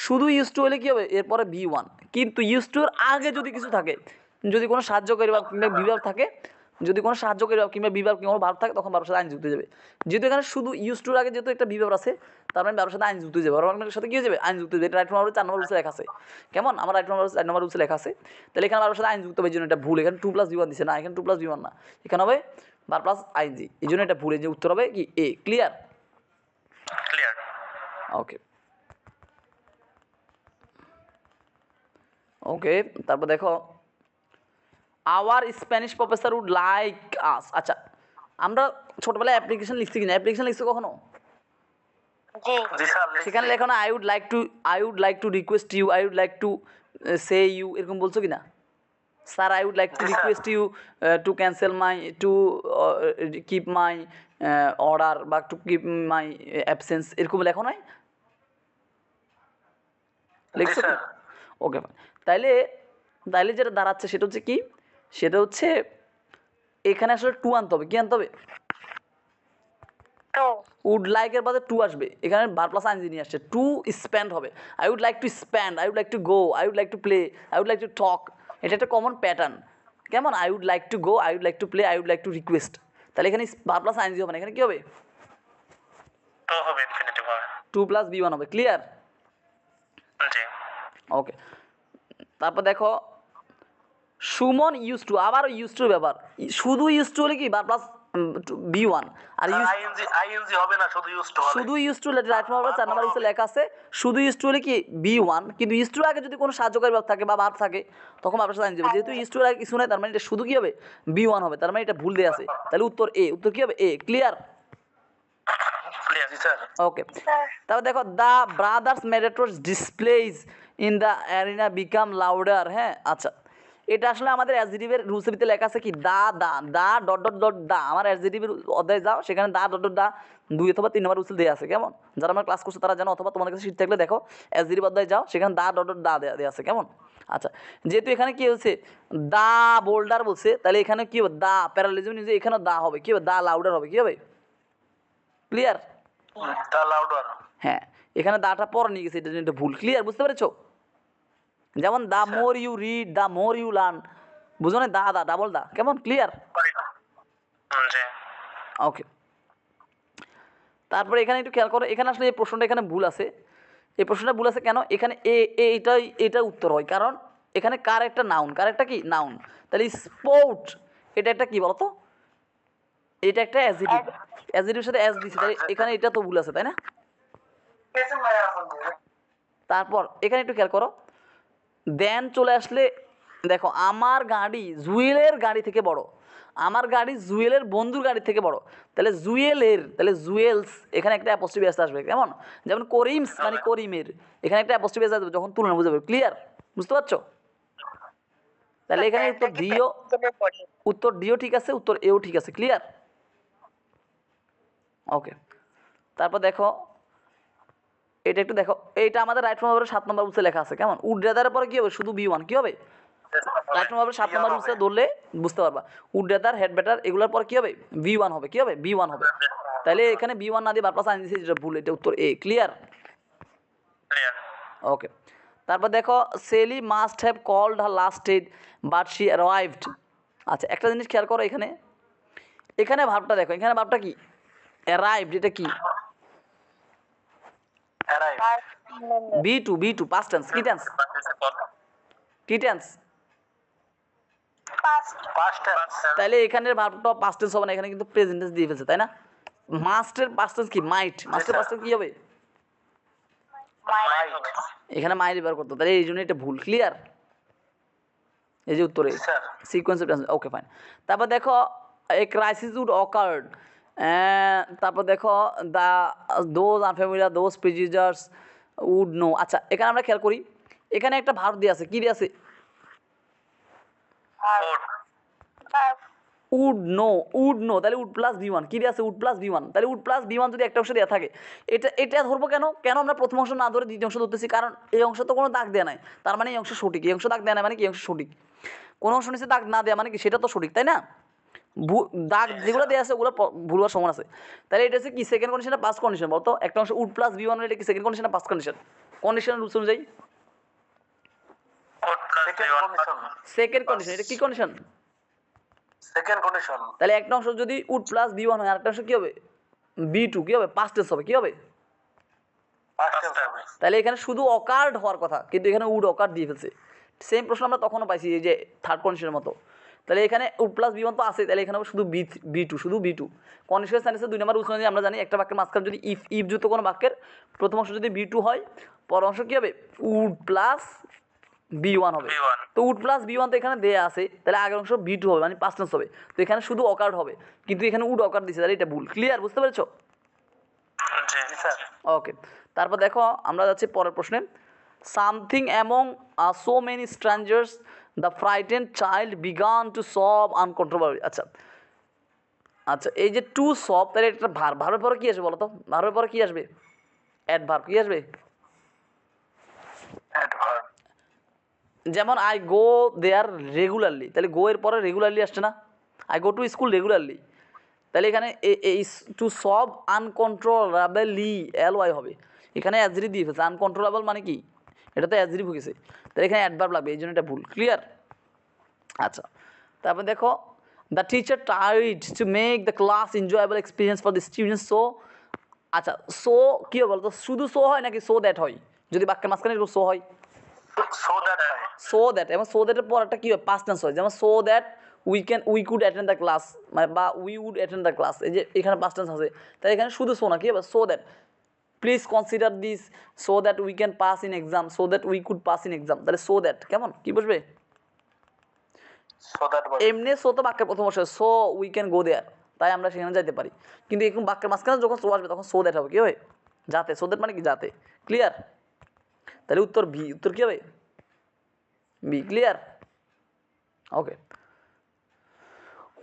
শুধু ইউজ টু হলে কি হবে, এরপরে V1, কিন্তু ইউজ টু এর আগে যদি কিছু থাকে, যদি কোনো সাহায্যকারী বা কিংবা বিভাব থাকে, যদি কোনো সাহায্যকারী বা কিংবা বিভাব কিংবা ভার্ব থাকে, তখন ভার্বের সাথে আইন যুক্ত হয়ে যাবে। যেহেতু এখানে শুধু ইউজ টুর আগে যেহেতু একটা বিভাব আছে, তার মানে ভার্বের সাথে আইন যুক্ত হয়ে যাবে, ভার্বের সাথে কি হয়ে যাবে, আইন যুক্ত হয়ে যাবে। এটা রাইট ফ্রম ভার্বের 4 নম্বর রুলসে লেখা আছে, কেমন? আমার রাইট ফ্রম ভার্বের 4 নম্বর রুলসে লেখা আছে, তাহলে এখানে ভার্বের সাথে আইন যুক্ত হবে, এই জন্য এটা ভুল। এখানে 2 + V1 দিছে না, এখানে 2 + V1 না, এখানে হবে ভার্ব প্লাস আইএনজি, এই জন্য এটা ভুল, এই যে উত্তর হবে কি এ। ক্লিয়ার? ক্লিয়ার। ওকে। ওকে, তারপর দেখো our Spanish professor would like us. আচ্ছা, আমরা ছোটবেলায় অ্যাপ্লিকেশন লিখছি কিনা? অ্যাপ্লিকেশন লিখছি কখনো? জি। জি স্যার। সেখানে লেখো না I would like to request you, I would like to say you, এরকম বলছো কিনা? Sir I would like to জি, sir. Request you to cancel my to keep my order বা টু কিপ মাই অ্যাবসেন্স, এরকম লেখো নাই? লিখছো কি? স্যার। ওকে, তাইলে যেটা দাঁড়াচ্ছে সেটা হচ্ছে কি, সেটা হচ্ছে এখানে আসলে টু আনতে হবে। কি আনতে হবে? টু। উড লাইকের বাদে টু আসবে, এখানে ভার্ব প্লাস আইএনজি নিয়ে আসছে, টু স্পেন্ড হবে। I would like to spend, I would like to go, I would like to play, I would like to talk, এটা একটা কমন প্যাটার্ন। কেমন? I would like to go, I would like to play, I would like to request, তাহলে এখানে ভার্ব প্লাস আইএনজি হবে না, এখানে কি হবে? তো হবে ইনফিনিটিভ হবে। 2 + V1 হবে। ক্লিয়ার? জি। ওকে, তারপর দেখো সুমন ইউজ টু, আবারও ইউজ টুর ব্যাপার, শুধু ইউজ টু হলে কি ভার্ব প্লাস V1, আর আইএনজি হবে না, শুধু ইউজ টু হবে। শুধু ইউজ টু রাইট ফ্রম ভার্বের 4 নম্বর রুলসে লেখা আছে শুধু ইউজ টু হলে কি B1, কিন্তু ইউজ টুর আগে যদি কোনো সাহায্যকারী ভার্ব থাকে বা ভার্ব থাকে, তখন ভার্বের সাথে আইন যাবে। যেহেতু ইউজ টুর আগে কিছু নাই, তার মানে এটা শুধু কি হবে, B1 হবে, তার মানে এটা ভুল দেয়া আছে, তাহলে উত্তর এ। উত্তর কি হবে? এ। ক্লিয়ার? ক্লিয়ার। জি স্যার। ওকে, তারপর দেখো the brothers matadors displays in the arena become louder. হ্যাঁ, আচ্ছা, এটা আসলে আমাদের অ্যাডজেক্টিভের রুলসের ভিতরে লেখা আছে কি দা ডট ডট ডট দা। আমার অ্যাডজেক্টিভের অধ্যায় যাও, সেখানে দা ডট ডট দা 2 অথবা 3 নম্বর রুলসে দেওয়া আছে, কেমন? যারা আমার ক্লাস করছে তারা জানো, অথবা তোমাদের কাছে শীট থাকলে দেখো অ্যাডজেক্টিভ অধ্যায় যাও, সেখানে দা ডট ডট দা দেওয়া আছে, কেমন? আচ্ছা, যেহেতু এখানে কি হচ্ছে দা বোল্ডার বলছে, তাহলে এখানে কি হবে, দা প্যারালিজম নিয়ে এখানেও দা হবে, কি হবে, দা লাউডার হবে। কি হবে? ক্লিয়ার? দা লাউডার। হ্যাঁ, এখানে দাটা পরে নিয়ে গেছে, এটা ভুল। ক্লিয়ার? বুঝতে পেরেছো? যেমন the more you read, the more you learn, বুঝো না? দা ডাবল দা, কেমন? ক্লিয়ার? জি। ওকে, তারপরে এখানে একটু খেয়াল করো, এখানে আসলে এই প্রশ্নটা এখানে ভুল আছে। এই প্রশ্নটা ভুল আছে কেন? এখানে এটা উত্তর হয়, কারণ এখানে কার একটা নাউন, কার একটা কি নাউন। তাহলে স্পোর্ট এটা একটা কি বলতো, এটা একটা অ্যাজিটিভ, অ্যাজিটিভের সাথে অ্যাজ দিছি, তাহলে এখানে এটা তো ভুল আছে, তাই না? তারপর এখানে একটু খেয়াল করো, দেন চলে আসলে দেখো আমার গাড়ি জুয়েলের গাড়ি থেকে বড়, আমার গাড়ি জুয়েলের বন্ধুর গাড়ি থেকে বড়। তাহলে জুয়েলের, তাহলে জুয়েলস এখানে একটা অ্যাপোস্ট্রফি এস আসবে, কেমন? যেমন করিমস মানে করিমের, এখানে একটা অ্যাপোস্ট্রফি এস আসবে যখন তুলনা বুঝাবে। ক্লিয়ার? বুঝতে পারছো? তাহলে এখানে উত্তর ডিও, উত্তর ডিও ঠিক আছে, উত্তর এও ঠিক আছে। ক্লিয়ার? ওকে। তারপর দেখো এটা একটু দেখো, এইটা আমাদের রাইট ফ্রম ভার্বের 7 নম্বর রুলসে লেখা আছে, কেমন? উড রেদারের পরে কি হবে? শুধু বি1 কি হবে? রাইট ফ্রম ভার্বের 7 নম্বর রুলসে ধরলে বুঝতে পারবা, উড রেদার, হেড বেটার, এগুলোর পর কি হবে? বি1 হবে। কি হবে? বি1 হবে। তাহলে এখানে বি1 না দিয়ে ভার্ব প্লাস আইএনজি দিয়েছে, যেটা ভুল, এটা উত্তর এ। ক্লিয়ার? ওকে। তারপর দেখো Sally must have called her last date but she arrived. আচ্ছা একটা জিনিস খেয়াল করো, এখানে এখানে ভাবটা দেখো, এখানে ভাবটা কি? অ্যারাইভড, এটা কি? B two past tense. কি টেন্স? কি টেন্স? তাহলে এখানের ভার্বটা পাস্ট টেন্স হবে না, এখানে কিন্তু প্রেজেন্ট টেন্স দিয়ে ফেলছে, তাই না? মাস্টের পাস্ট টেন্স কি? মাইট। মাস্টের পাস্ট টেন্স কি হবে? এখানে মাইট ব্যবহার করতে, তাহলে এই জন্য এটা ভুল। ক্লিয়ার? এই যে উত্তরে sequence of translation. Okay fine. তারপর দেখো এ ক্রাইসিস উড অকার্ড, তারপর দেখো the those unfamiliar those procedures would know. আচ্ছা এখানে আমরা খেয়াল করি, এখানে একটা ভার্ব দিয়ে আছে, কি দিয়ে আছে? উড নো, উড নো, তাহলে উড প্লাস বি1, কি দিয়ে আছে? Would plus B one. তাহলে উড প্লাস বি1 যদি একটা অংশ দেওয়া থাকে, এটা ধরবো কেন? কেন আমরা প্রথম অংশ না ধরে দ্বিতীয় অংশ ধরতেছি? কারণ এই অংশ তো কোনো দাগ দেওয়া নাই, তার মানে এই অংশ সঠিক। এই অংশ দাগ দেওয়া নাই মানে কি? এই অংশ সঠিক। কোনো অংশ নিচে দাগ না দেওয়া মানে কি? সেটা তো সঠিক, তাই না? দাগ যেগুলো দেওয়া আছে ওগুলো ভুল হওয়ার সমান আছে। তাহলে এটা হচ্ছে কি? সেকেন্ড কন্ডিশন না ফার্স্ট কন্ডিশন বলতো? একটা অংশ উড প্লাস বি1 হলে এটা কি সেকেন্ড কন্ডিশন না ফার্স্ট কন্ডিশন? কন্ডিশনাল রুলস অনুযায়ী সেকেন্ড কন্ডিশন। এটা কি কন্ডিশন? Second condition. তাহলে একটা অংশ যদি উড প্লাস বি1 হয়, আরেকটা অংশ কি হবে? বি2। কি হবে? পাস্ট টেন্স হবে। কি হবে? তাহলে এখানে শুধু অকার্ড হওয়ার কথা, কিন্তু এখানে উড অকার্ড দিয়ে ফেলছে। সেম প্রশ্ন আমরা তখনও পাইছি, এই যে থার্ড কন্ডিশনের মতো। তাহলে এখানে উড প্লাস বি1 তো আছে, তাহলে এখানে শুধু বি2, শুধু বি2। কন্ডিশনাল সেন্টেন্সের 2 নম্বর রুলস অনুযায়ী আমরা জানি, একটা বাক্যের মাঝখানে যদি ইফ যুক্ত কোনো বাক্যের প্রথম অংশ যদি বি2 হয়, পর অংশ কি হবে? উড প্লাস বি1 হবে। তো উড প্লাস বি1 তো এখানে দেয়া আছে, তাহলে আগের অংশ বি2 হবে, মানে পাস্ট টেন্স হবে। তো এখানে শুধু অকার্ড হবে, কিন্তু এখানে উড অকার্ড দিছে, তাহলে এটা ভুল। ক্লিয়ার? বুঝতে পেরেছো? ওকে। তারপর দেখো আমরা যাচ্ছি পরের প্রশ্নে। Something among so many strangers the frightened child began to সব আনকন্ট্রোলেবলি। আচ্ছা আচ্ছা এই যে টু সব, তাহলে একটা ভার্বের পরে কি আসবে বলো তো? ভার্বের পরে কি আসবে? অ্যাডভার্ব। কি আসবে? যেমন আই গো দেয়ার রেগুলারলি, তাহলে গো এর পরে রেগুলারলি আসছে না? I go to school regularly. তাহলে এখানে এই টু সব আনকন্ট্রোলেবলি LY হবে, এখানে অ্যাজরি দিয়ে ফেলছে। আনকন্ট্রোলেবল মানে কি? এটা তো অ্যাজরি ভুগেছে, তাহলে এখানে অ্যাডভার্ব লাগবে, এই জন্য এটা ভুল। ক্লিয়ার? আচ্ছা তারপর দেখো the teacher tried to make the class enjoyable experience for the students. So আচ্ছা সো কী হবে বলতো? শুধু সো হয় নাকি সো দ্যাট হয়? যদি বাক্যের মাঝখানে সো হয়, সো দ্যাট, এবং সো দ্যাটের পরটা কী হয়? পাস্ট টেন্স হয়। যেমন so that we could attend the class, মানে বা we would attend the class, এই যে এখানে পাস্ট টেন্স আছে। তাই এখানে শুধু সো না, কী হবে? So that please consider this so that we can pass in exam, so that we could pass in exam. তাহলে সো দ্যাট কেমন? কি বসবে? এমনি সো তো বাক্যের প্রথম অংশ, সো উই ক্যান গো দেয়ার, তাই আমরা সেখানে যাইতে পারি। কিন্তু এরকম বাক্যের মাঝখানে যখন সো আসবে তখন সো দ্যাট হবে। কী হবে? যাতে। সো দ্যাট মানে কি? যাতে। ক্লিয়ার? তাহলে উত্তর বি। উত্তর কী হবে? B. Clear? Okay.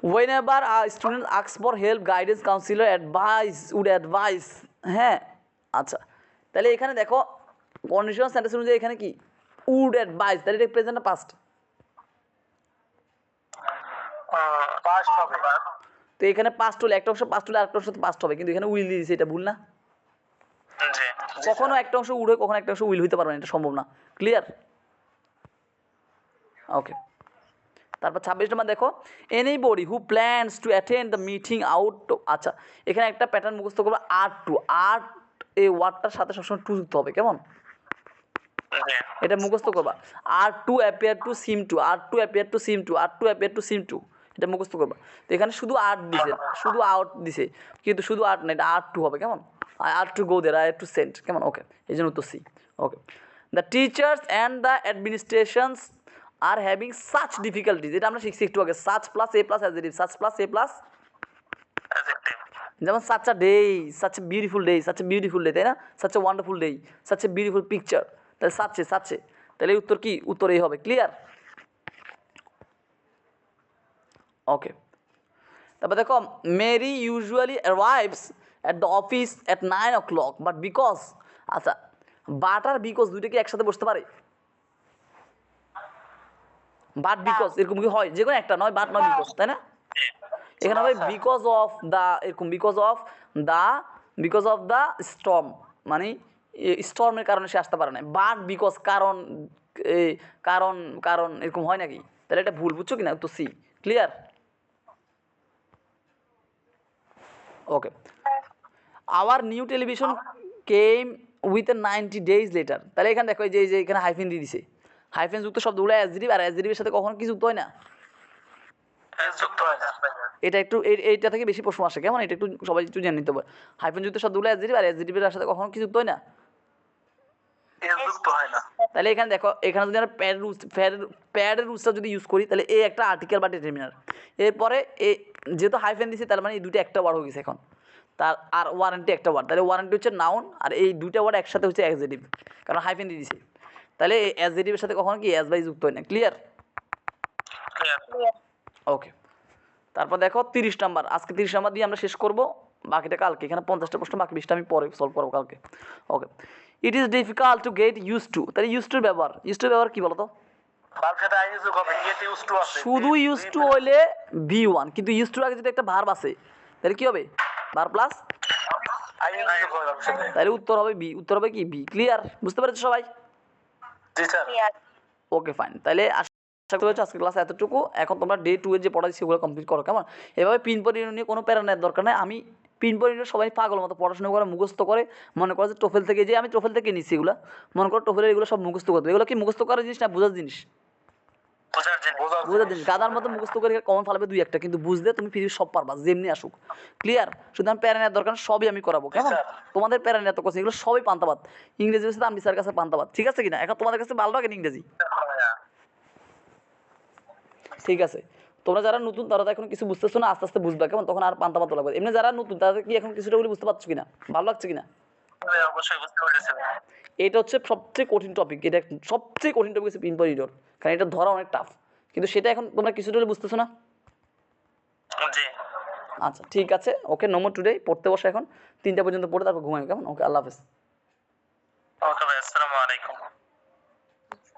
whenever a student asks for help, guidance, counselor would advise। হ্যাঁ আচ্ছা তাহলে এখানে দেখো কন্ডিশনাল সেন্টেন্স অনুযায়ী এখানে কি? উড অ্যাডভাইস, তাহলে এটা প্রেজেন্ট না পাস্ট? পাস্ট হবে। তো এখানে পাস্ট হলে একটা অংশ পাস্ট হলে আরেকটা অংশ তো পাস্ট হবে, কিন্তু এখানে উইল দিয়ে দিয়েছে, এটা ভুল না? কখনো একটা অংশ উড হয়, কখনো একটা অংশ উইল হইতে পারবে না, এটা সম্ভব না। ক্লিয়ার? ওকে। তারপর 26 নম্বর দেখো, anybody who plans to attend the meeting out. আচ্ছা, এখানে একটা প্যাটার্ন মুখস্থ করবো, আর এই ওয়ার্ডটার সাথে সবসময় টু যুক্ত হবে, কেমন? জি এটা মুখস্থ করবা, আর to appear to seem to, আর to appear to seem to, আর to appear to seem to, এটা মুখস্থ করবা। তো এখানে শুধু আর্ট দিছে, শুধু আউট দিছে, কিন্তু শুধু আর্ট না, এটা আর টু হবে, কেমন? আর টু গো দের, আর টু সেন্ট, কেমন? ওকে, এই জন্য উত্তর C. Okay, the teachers and the administrations are having such difficulties, এটা আমরা শিখছি একটু আগে, such plus a plus adjective, such plus a plus, adjective যেমন such a day, such a beautiful day, such a beautiful day, তাই না? Such a wonderful day, such a beautiful picture, তাহলে সাচে, তাহলে উত্তর কি? উত্তর এই হবে, ক্লিয়ার? ওকে, তারপর দেখো, Mary usually arrives at the office at 9 o'clock but because, আচ্ছা, বাট আর বিকজ দুইটা কি একসাথে বসতে পারে? বাট বিকজ এরকম কি হয়? যে কোনো একটা, নয় বাট নয় বিকজ, তাই না? এখানে হবে বিকজ অফ দ্য, এরকম বিকজ অফ দ্য স্টর্ম, মানে স্টর্মের কারণে সে আসতে পারে না। বাট বিকজ কারণ, কারণ এরকম হয় নাকি? তাহলে এটা ভুল, বুঝছো কিনা? তো C, clear? Okay, our new television came with a 90 days letter, তাহলে এখানে দেখো এই যে এখানে হাইফেন দিয়ে দিছে, হাইফেন যুক্ত শব্দগুলো অ্যাডজেক্টিভ, আর অ্যাডজেক্টিভের সাথে কখনো কি যুক্ত হয় না? যুক্ত হয় না এটা একটু এইটা থেকে বেশি প্রশ্ন আসে, কেমন? এটা একটু সবাই একটু জেনে নিতে হবে। হাইফেন যুক্ত শব্দগুলো অ্যাডজেক্টিভ, আর অ্যাডজেক্টিভের সাথে কখনো কি যুক্ত হয় না? যুক্ত হয় না। তাহলে এখানে দেখো, এখানে যদি আমরা প্যাডের রুলসটা যদি ইউজ করি, তাহলে এ একটা আর্টিকেল বা ডিটারমিনার, এরপরে এ যেহেতু হাইফেন দিছে, তার মানে এই দুটো একটা ওয়ার্ড হয়ে গেছে এখন, তার আর ওয়ারেন্টি একটা ওয়ার্ড, তাহলে ওয়ারেন্টি হচ্ছে নাউন, আর এই দুইটা ওয়ার্ড একসাথে হচ্ছে অ্যাডজেক্টিভ, কারণ হাইফেন দিয়ে দিছে। তাহলে এই অ্যাডজেক্টিভের সাথে কখনো কি অ্যাজ বাই যুক্ত হয় না, ক্লিয়ার? ওকে, তারপর দেখো 30 নাম্বার, আজকে 30 নাম্বার দিয়ে আমরা শেষ করব, বাকিটা কালকে। এখানে 50টা প্রশ্ন, বাকি 20টা আমি পরে সলভ করবো কালকে। Okay, it is difficult to get use to, তাহলে ইউজ টুর ব্যবহার কি বলো তো? ভার্ব সাথে আই ইউজ হবে, গেট ইউজ টু আছে, শুধু ইউজ টু হইলে V1, কিন্তু ইউজ টুর আগে যদি একটা ভার্ব আছে, তাহলে কি হবে? ভার্ব প্লাস আই ইউজ হবে ভার্ব সাথে। তাহলে উত্তর হবে বি, উত্তর হবে কি? B, clear? বুঝতে পেরেছো সবাই? জি স্যার। ক্লিয়ার। ওকে, ফাইন, তাহলে আশা করি হচ্ছে আজকের ক্লাস এতটুকু। এখন তোমরা ডে 2 এর যে পড়া সেগুলো কমপ্লিট করো, কেমন? এভাবে পিন পরিণয় নিয়ে কোনো প্যারা নেওয়ার দরকার নেই। আমি পিন পরিণয় সবাই পাগল মতো পড়াশোনা করে মুখস্থ করে, মনে করো যে টোফেল থেকে, যে আমি টোফেল থেকে নিচ্ছি এগুলো, মনে করো টোফেলের এগুলো সব মুখস্থ করতে, এগুলো কি মুখস্থ করার জিনিস না বোঝার জিনিস? বোঝার জিনিস। গাদার মতো মুখস্থ করে কমন ফালাবে 2-1টা, কিন্তু বুঝলে তুমি পৃথিবীর সব পারবা, যেমনি আসুক, ক্লিয়ার? সুতরাং প্যারা নেওয়ার দরকার না, সবই আমি করাবো, কেমন? তোমাদের প্যারা নেওয়ার তো কোচিং, এগুলো সবই পান্তাবাদ। ইংরেজি হচ্ছে আমি স্যার কাছে পান্তাবাদ, ঠিক আছে কিনা? এখন তোমাদের কাছে ভালো লাগে ইংরেজি, ঠিক আছে? তোমরা যারা নতুন তারা তো এখন কিছু বুঝতেছো না, আস্তে আস্তে বুঝবা, কেমন? তখন আর পান্তা পাতা লাগবে। এমনি যারা নতুন তাদের কি এখন কিছুটা বলে বুঝতে পারছো কিনা, ভালো লাগছে কিনা? অবশ্যই বুঝতে পেরেছি। এটা হচ্ছে সবচেয়ে কঠিন টপিক, এটা সবচেয়ে কঠিন টপিক হচ্ছে পিন পরিডর, কারণ এটা ধরা অনেক টাফ, কিন্তু সেটা এখন তোমরা কিছুটা হলে বুঝতেছো না। জি আচ্ছা, ঠিক আছে, ওকে, নো মোর টুডে, পড়তে বসে এখন 3টা পর্যন্ত পড়ে তারপর ঘুমাই, কেমন? ওকে, আল্লাহ হাফেজ।